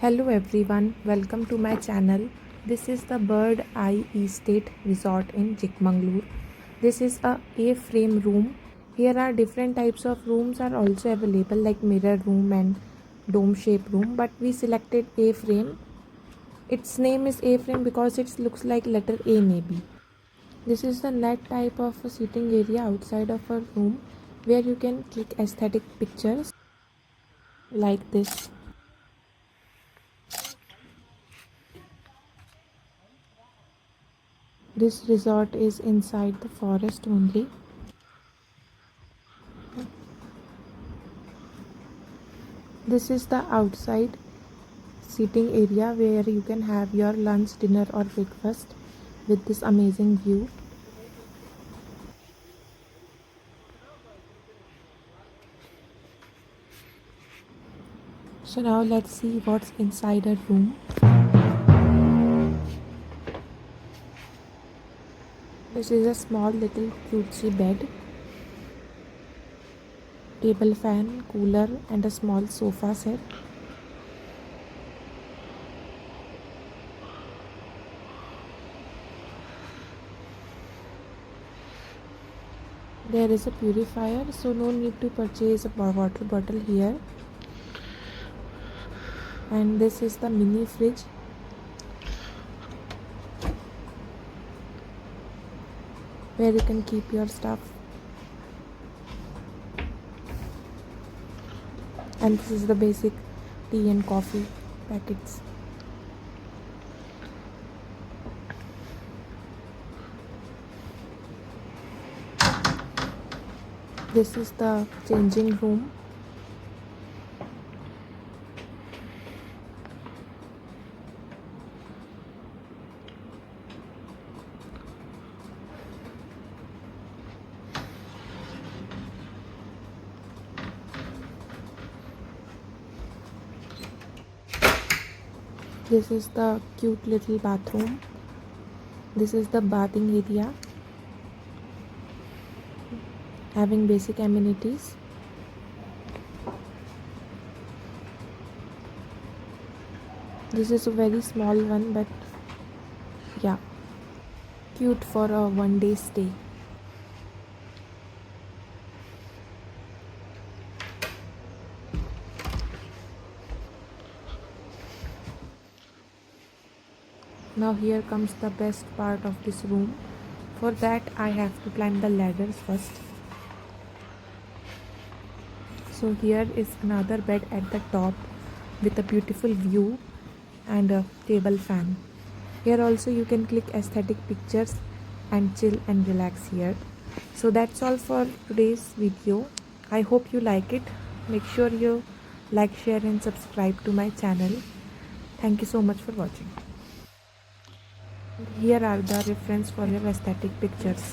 Hello everyone, welcome to my channel. This is the Bird Eye Estate Resort in Chikmangalur. This is a A-frame room. Here are different types of rooms are also available like mirror room and dome shape room, but we selected A-frame. Its name is A-frame because it looks like letter A maybe. This is the net type of a sitting area outside of a room where you can click aesthetic pictures like this. This resort is inside the forest only. This is the outside seating area where you can have your lunch, dinner or breakfast with this amazing view. So now let's see what's inside a room. This is a small little cutesy bed, table fan, cooler and a small sofa set. There is a purifier, so no need to purchase a water bottle here. And this is the mini fridge. Where you can keep your stuff. And this is the basic tea and coffee packets. This is the changing room. This is the cute little bathroom. This is the bathing area, having basic amenities. This is a very small one, but yeah, cute for a one-day stay. Now here comes the best part of this room. For that I have to climb the ladders first. So here is another bed at the top with a beautiful view and a table fan. Here also you can click aesthetic pictures and chill and relax here. So that's all for today's video. I hope you like it. Make sure you like, share and subscribe to my channel. Thank you so much for watching. Here are the reference for your aesthetic pictures.